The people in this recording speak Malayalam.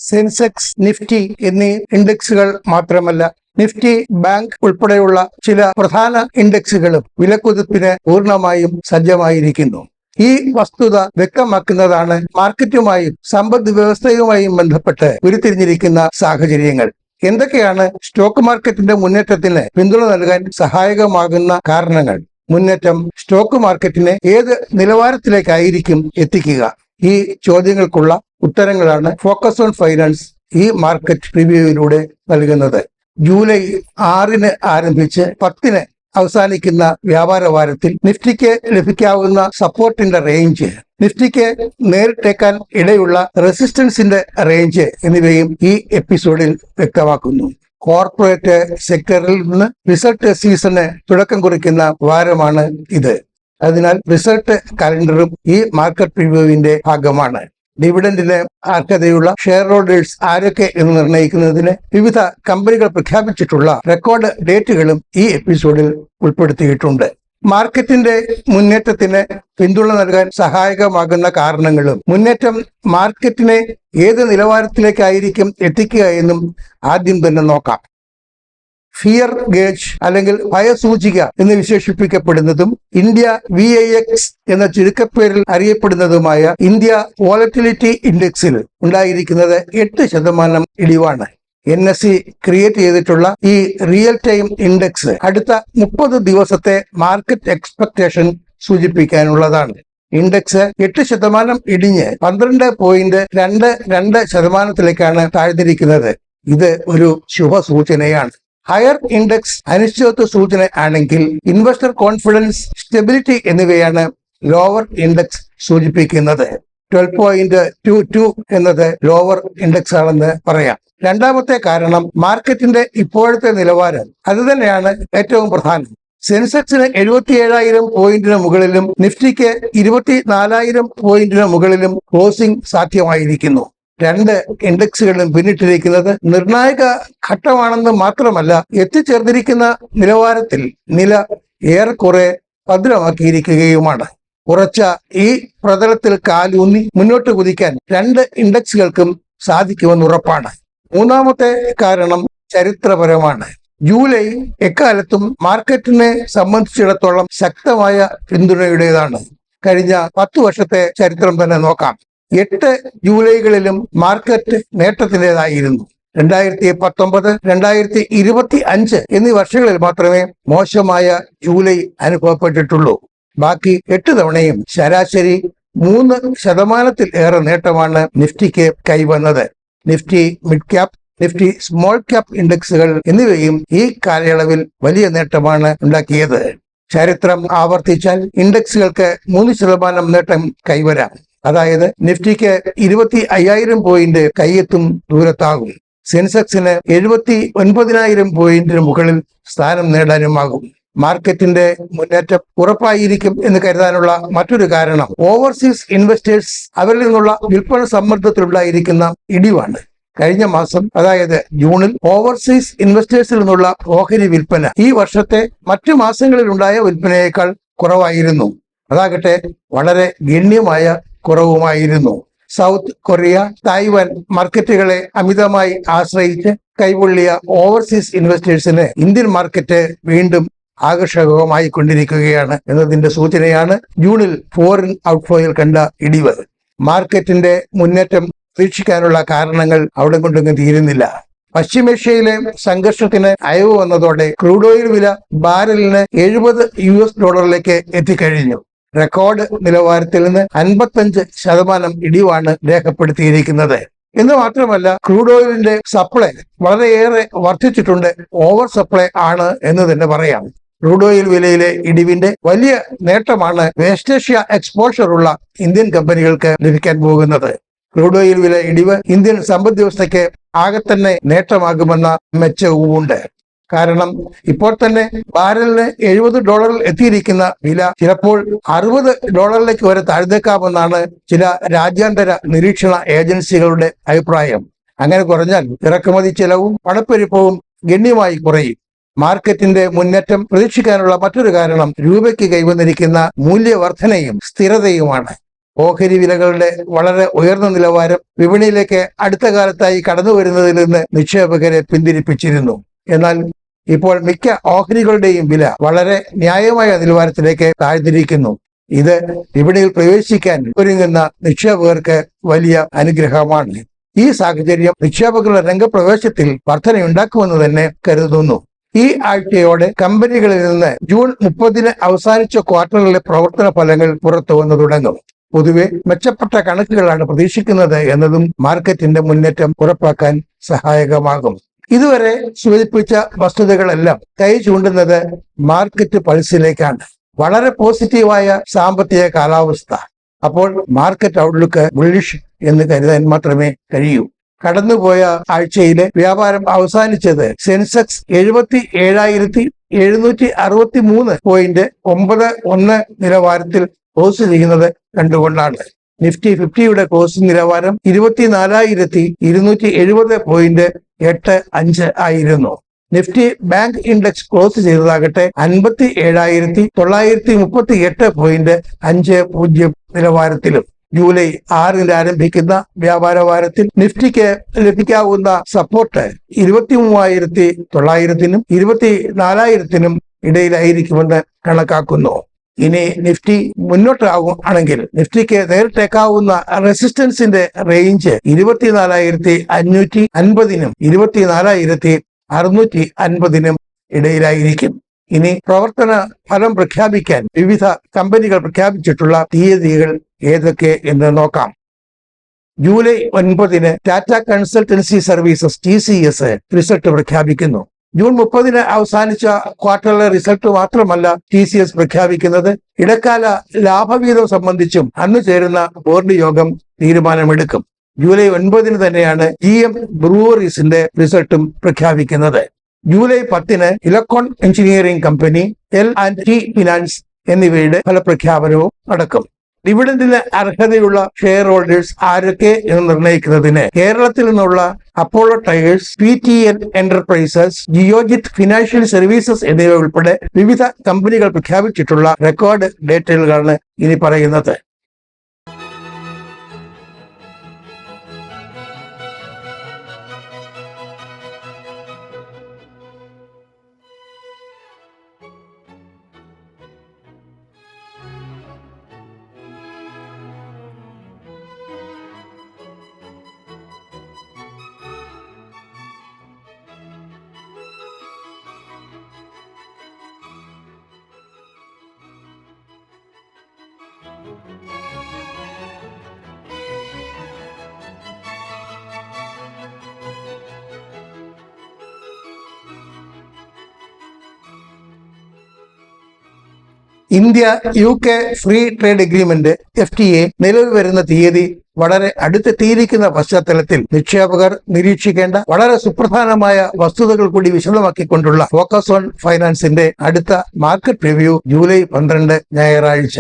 സെൻസെക്സ്, നിഫ്റ്റി എന്നീ ഇൻഡെക്സുകൾ മാത്രമല്ല, നിഫ്റ്റി ബാങ്ക് ഉൾപ്പെടെയുള്ള ചില പ്രധാന ഇൻഡെക്സുകളും വിലക്കുതിപ്പിന് പൂർണ്ണമായും സജ്ജമായിരിക്കുന്നു. ഈ വസ്തുത വ്യക്തമാക്കുന്നതാണ് മാർക്കറ്റുമായും സമ്പദ് വ്യവസ്ഥയുമായും ബന്ധപ്പെട്ട് ഉരുത്തിരിഞ്ഞിരിക്കുന്ന സാഹചര്യങ്ങൾ. എന്തൊക്കെയാണ് സ്റ്റോക്ക് മാർക്കറ്റിന്റെ മുന്നേറ്റത്തിന് പിന്തുണ നൽകാൻ സഹായകമാകുന്ന കാരണങ്ങൾ? മുന്നേറ്റം സ്റ്റോക്ക് മാർക്കറ്റിനെ ഏത് നിലവാരത്തിലേക്കായിരിക്കും എത്തിക്കുക? ഈ ചോദ്യങ്ങൾക്കുള്ള ഉത്തരങ്ങളാണ് ഫോക്കസ് ഓൺ ഫൈനാൻസ് ഈ മാർക്കറ്റ് റിവ്യൂവിലൂടെ നൽകുന്നത്. ജൂലൈ 6 ആരംഭിച്ച് 10 അവസാനിക്കുന്ന വ്യാപാര വാരത്തിൽ നിഫ്റ്റിക്ക് ലഭിക്കാവുന്ന സപ്പോർട്ടിന്റെ റേഞ്ച്, നിഫ്റ്റിക്ക് നേരിട്ടേക്കാൻ ഇടയുള്ള റെസിസ്റ്റൻസിന്റെ റേഞ്ച് എന്നിവയും ഈ എപ്പിസോഡിൽ വ്യക്തമാക്കുന്നു. കോർപ്പറേറ്റ് സെക്ടറിൽ നിന്ന് റിസൾട്ട് സീസണ് തുടക്കം കുറിക്കുന്ന വാരമാണ് ഇത്. അതിനാൽ റിസൾട്ട് കലണ്ടറും ഈ മാർക്കറ്റ് റിവ്യൂവിന്റെ ഭാഗമാണ്. ഡിവിഡന്റിന് അർഹതയുള്ള ഷെയർ ഹോൾഡേഴ്സ് ആരൊക്കെ എന്ന് നിർണ്ണയിക്കുന്നതിന് വിവിധ കമ്പനികൾ പ്രഖ്യാപിച്ചിട്ടുള്ള റെക്കോർഡ് ഡേറ്റുകളും ഈ എപ്പിസോഡിൽ ഉൾപ്പെടുത്തിയിട്ടുണ്ട്. മാർക്കറ്റിന്റെ മുന്നേറ്റത്തിന് പിന്തുണ നൽകാൻ സഹായകമാകുന്ന കാരണങ്ങളും മുന്നേറ്റം മാർക്കറ്റിനെ ഏത് നിലവാരത്തിലേക്കായിരിക്കും എത്തിക്കുക എന്നും ആദ്യം തന്നെ നോക്കാം. ഫിയർ ഗേജ് അല്ലെങ്കിൽ ഭയസൂചിക എന്ന് വിശേഷിപ്പിക്കപ്പെടുന്നതും ഇന്ത്യ VIX എന്ന ചുരുക്കപ്പേരിൽ അറിയപ്പെടുന്നതുമായ ഇന്ത്യ വോളറ്റിലിറ്റി ഇൻഡെക്സിൽ ഉണ്ടായിരിക്കുന്നത് 8% ഇടിവാണ്. NSE ക്രിയേറ്റ് ചെയ്തിട്ടുള്ള ഈ റിയൽ ടൈം ഇൻഡെക്സ് അടുത്ത 30 ദിവസത്തെ മാർക്കറ്റ് എക്സ്പെക്ടേഷൻ സൂചിപ്പിക്കാനുള്ളതാണ്. ഇൻഡെക്സ് 8% ഇടിഞ്ഞ് 12.22% താഴ്ന്നിരിക്കുന്നത്. ഇത് ഒരു ശുഭസൂചനയാണ്. ഹയർ ഇൻഡെക്സ് അനിശ്ചിതത്വ സൂചന ആണെങ്കിൽ ഇൻവെസ്റ്റർ കോൺഫിഡൻസ്, സ്റ്റെബിലിറ്റി എന്നിവയാണ് ലോവർ ഇൻഡെക്സ് സൂചിപ്പിക്കുന്നത്. 12.22 എന്നത് ലോവർ ഇൻഡെക്സ് ആണെന്ന് പറയാം. രണ്ടാമത്തെ കാരണം മാർക്കറ്റിന്റെ ഇപ്പോഴത്തെ നിലവാരം. അത് തന്നെയാണ് ഏറ്റവും പ്രധാനം. സെൻസെക്സിന് 77,000 പോയിന്റിന് മുകളിലും നിഫ്റ്റിക്ക് 24,000 പോയിന്റിന് മുകളിലും ക്ലോസിംഗ് സാധ്യമായിരിക്കുന്നു. 2 ഇൻഡെക്സുകളിലും പിന്നിട്ടിരിക്കുന്നത് നിർണായക ഘട്ടമാണെന്ന് മാത്രമല്ല, എത്തിച്ചേർന്നിരിക്കുന്ന നിലവാരത്തിൽ നില ഏറെക്കുറെ ഭദ്രമാക്കിയിരിക്കുകയുമാണ്. ഉറച്ച ഈ പ്രതലത്തിൽ കാലൂന്നി മുന്നോട്ട് കുതിക്കാൻ 2 ഇൻഡെക്സുകൾക്കും സാധിക്കുമെന്ന് ഉറപ്പാണ്. മൂന്നാമത്തെ കാരണം ചരിത്രപരമാണ്. ജൂലൈ എക്കാലത്തും മാർക്കറ്റിനെ സംബന്ധിച്ചിടത്തോളം ശക്തമായ പിന്തുണയുടേതാണ്. കഴിഞ്ഞ 10 വർഷത്തെ ചരിത്രം തന്നെ നോക്കാം. 8 ജൂലൈകളിലും മാർക്കറ്റ് നേട്ടത്തിൻ്റെതായിരുന്നു. 2019, 2025 എന്നീ വർഷങ്ങളിൽ മാത്രമേ മോശമായ ജൂലൈ അനുഭവപ്പെട്ടിട്ടുള്ളൂ. ബാക്കി 8 തവണയും ശരാശരി 3% ഏറെ നേട്ടമാണ് നിഫ്റ്റിക്ക് കൈവന്നത്. Nifty mid cap, Nifty small cap ഇൻഡെക്സുകൾ എന്നിവയും ഈ കാലയളവിൽ വലിയ നേട്ടമാണ് ഉണ്ടാക്കിയത്. ചരിത്രം ആവർത്തിച്ചാൽ ഇൻഡെക്സുകൾക്ക് 3% നേട്ടം കൈവരാം. അതായത് നിഫ്റ്റിക്ക് 25,000 പോയിന്റ് കൈയെത്തും ദൂരത്താകും. സെൻസെക്സിന് 79,000 പോയിന്റിന് മുകളിൽ സ്ഥാനം നേടാനുമാകും. മാർക്കറ്റിന്റെ മുന്നേറ്റം ഉറപ്പായിരിക്കും എന്ന് കരുതാനുള്ള മറ്റൊരു കാരണം ഓവർസീസ് ഇൻവെസ്റ്റേഴ്സ് അവരിൽ നിന്നുള്ള വിൽപ്പന സമ്മർദ്ദത്തിലുണ്ടായിരിക്കുന്ന ഇടിവാണ്. കഴിഞ്ഞ മാസം, അതായത് ജൂണിൽ, ഓവർസീസ് ഇൻവെസ്റ്റേഴ്സിൽ നിന്നുള്ള ഓഹരി വിൽപ്പന ഈ വർഷത്തെ മറ്റു മാസങ്ങളിലുണ്ടായ വിൽപ്പനയേക്കാൾ കുറവായിരുന്നു. അതാകട്ടെ വളരെ ഗണ്യമായ കുറവുമായിരുന്നു. സൗത്ത് കൊറിയ, തായ്വാൻ മാർക്കറ്റുകളെ അമിതമായി ആശ്രയിച്ച് കൈവള്ളിയ ഓവർസീസ് ഇൻവെസ്റ്റേഴ്സിന് ഇന്ത്യൻ മാർക്കറ്റ് വീണ്ടും ആകർഷകമായി കൊണ്ടിരിക്കുകയാണ് എന്നതിന്റെ സൂചനയാണ് ജൂണിൽ ഫോറിൻ ഔട്ട്ഫ്ലോയിൽ കണ്ട ഇടിവ്. മാർക്കറ്റിന്റെ മുന്നേറ്റം പ്രതീക്ഷിക്കാനുള്ള കാരണങ്ങൾ അവിടെ കൊണ്ടൊന്നും തീരുന്നില്ല. പശ്ചിമേഷ്യയിലെ സംഘർഷത്തിന് അയവ് വന്നതോടെ ക്രൂഡ് ഓയിൽ വില ബാരലിന് $70 എത്തിക്കഴിഞ്ഞു. റെക്കോർഡ് നിലവാരത്തിൽ നിന്ന് 55% ഇടിവാണ് രേഖപ്പെടുത്തിയിരിക്കുന്നത്. എന്ന് മാത്രമല്ല, ക്രൂഡ് ഓയിലിന്റെ സപ്ലൈ വളരെയേറെ വർദ്ധിച്ചിട്ടുണ്ട്. ഓവർ സപ്ലൈ ആണ് എന്ന് തന്നെ പറയാം. ക്രൂഡ് ഓയിൽ വിലയിലെ ഇടിവിന്റെ വലിയ നേട്ടമാണ് വെസ്റ്റ് ഏഷ്യ എക്സ്പോഷർ ഉള്ള ഇന്ത്യൻ കമ്പനികൾക്ക് ലഭിക്കാൻ പോകുന്നത്. ക്രൂഡ് ഓയിൽ വില ഇടിവ് ഇന്ത്യൻ സമ്പദ് വ്യവസ്ഥയ്ക്ക് ആകെ തന്നെ നേട്ടമാകുമെന്ന മെച്ചവുമുണ്ട്. കാരണം ഇപ്പോൾ തന്നെ ബാരലിന് $70 എത്തിയിരിക്കുന്ന വില ചിലപ്പോൾ $60 വരെ താഴ്ന്നേക്കാമെന്നാണ് ചില രാജ്യാന്തര നിരീക്ഷണ ഏജൻസികളുടെ അഭിപ്രായം. അങ്ങനെ കുറഞ്ഞാൽ ഇറക്കുമതി ചെലവും പണപ്പെരുപ്പവും ഗണ്യമായി കുറയും. മാർക്കറ്റിന്റെ മുന്നേറ്റം പ്രതീക്ഷിക്കാനുള്ള മറ്റൊരു കാരണം രൂപയ്ക്ക് കൈവന്നിരിക്കുന്ന മൂല്യവർധനയും സ്ഥിരതയുമാണ്. ഓഹരി വിലകളുടെ വളരെ ഉയർന്ന നിലവാരം വിപണിയിലേക്ക് അടുത്ത കാലത്തായി കടന്നു വരുന്നതിൽ നിന്ന് നിക്ഷേപകരെ പിന്തിരിപ്പിച്ചിരുന്നു. എന്നാൽ ഇപ്പോൾ മിക്ക ഓഹരികളുടെയും വില വളരെ ന്യായമായ നിലവാരത്തിലേക്ക് താഴ്ന്നിരിക്കുന്നു. ഇത് വിപണിയിൽ പ്രവേശിക്കാൻ ഒരുങ്ങുന്ന നിക്ഷേപകർക്ക് വലിയ അനുഗ്രഹമാണ്. ഈ സാഹചര്യം നിക്ഷേപകരുടെ രംഗപ്രവേശത്തിൽ വർധനയുണ്ടാക്കുമെന്ന് തന്നെ കരുതുന്നു. ഈ ആഴ്ചയോടെ കമ്പനികളിൽ നിന്ന് ജൂൺ 30 അവസാനിച്ച ക്വാർട്ടറിലെ പ്രവർത്തന ഫലങ്ങൾ പുറത്തു വന്നു തുടങ്ങും. പൊതുവെ മെച്ചപ്പെട്ട കണക്കുകളാണ് പ്രതീക്ഷിക്കുന്നത് എന്നതും മാർക്കറ്റിന്റെ മുന്നേറ്റം ഉറപ്പാക്കാൻ സഹായകമാകും. ഇതുവരെ സൂചിപ്പിച്ച വസ്തുതകളെല്ലാം കൈ ചൂണ്ടുന്നത് മാർക്കറ്റ് പൾസിലേക്കാണ്. വളരെ പോസിറ്റീവായ സാമ്പത്തിക കാലാവസ്ഥ. അപ്പോൾ മാർക്കറ്റ് ഔട്ട്ലുക്ക് ബുള്ളിഷ് എന്ന് കരുതാൻ മാത്രമേ കഴിയൂ. കടന്നുപോയ ആഴ്ചയിലെ വ്യാപാരം അവസാനിച്ചത് സെൻസെക്സ് 77,763.91 നിലവാരത്തിൽ ക്ലോസ് ചെയ്യുന്നത് കണ്ടുകൊണ്ടാണ്. നിഫ്റ്റി 50യുടെ ക്ലോസിംഗ് നിലവാരം 24,270.85 ആയിരുന്നു. നിഫ്റ്റി ബാങ്ക് ഇൻഡെക്സ് ക്ലോസ് ചെയ്തതാകട്ടെ 57,938.50 നിലവാരത്തിലും. ജൂലൈ 6 ആരംഭിക്കുന്ന വ്യാപാര വാരത്തിൽ നിഫ്റ്റിക്ക് ലഭിക്കാവുന്ന സപ്പോർട്ട് 23,900-നും 24,000-നും ഇടയിലായിരിക്കുമെന്ന് കണക്കാക്കുന്നു. ഇനി നിഫ്റ്റി മുന്നോട്ട് ആണെങ്കിൽ നിഫ്റ്റിക്ക് നേരിട്ടേക്കാവുന്ന റെസിസ്റ്റൻസിന്റെ റേഞ്ച് 24,550-നും 24,650-നും ഇടയിലായിരിക്കും. ഇനി പ്രവർത്തന ഫലം പ്രഖ്യാപിക്കാൻ വിവിധ കമ്പനികൾ പ്രഖ്യാപിച്ചിട്ടുള്ള തീയതികൾ ഏതൊക്കെ എന്ന് നോക്കാം. July 9 Tata consultancy services TCS result പ്രഖ്യാപിക്കുന്നു. ജൂൺ 30 അവസാനിച്ച ക്വാർട്ടറിലെ റിസൾട്ട് മാത്രമല്ല TCS പ്രഖ്യാപിക്കുന്നത്, ഇടക്കാല ലാഭവീതം സംബന്ധിച്ചും അന്ന് ചേരുന്ന ബോർഡ് യോഗം തീരുമാനമെടുക്കും. ജൂലൈ 9 തന്നെയാണ് GM ബ്രൂവറീസിന്റെ റിസൾട്ടും പ്രഖ്യാപിക്കുന്നത്. July 10 electron engineering company, L&T finance എന്നിവയുടെ ഫലപ്രഖ്യാപനവും നടക്കും. ഡിവിഡന്റിന് അർഹതയുള്ള ഷെയർ ഹോൾഡേഴ്സ് ആരൊക്കെ എന്ന് നിർണ്ണയിക്കുന്നതിന് കേരളത്തിൽ നിന്നുള്ള Apollo tyres, PTN enterprises, Geojit financial services എന്നിവ ഉൾപ്പെടെ വിവിധ കമ്പനികൾ പ്രഖ്യാപിച്ചിട്ടുള്ള റെക്കോർഡ് ഡേറ്റകളാണ് ഇനി പറയുന്നത്. India UK free trade agreement FTA നിലവിൽ വരുന്ന തീയതി വളരെ അടുത്തെത്തിയിരിക്കുന്ന പശ്ചാത്തലത്തിൽ നിക്ഷേപകർ നിരീക്ഷിക്കേണ്ട വളരെ സുപ്രധാനമായ വസ്തുതകൾ കൂടി വിശദമാക്കിക്കൊണ്ടുള്ള ഫോക്കസ് ഓൺ ഫൈനാൻസിന്റെ അടുത്ത മാർക്കറ്റ് റിവ്യൂ ജൂലൈ 12 ഞായറാഴ്ച.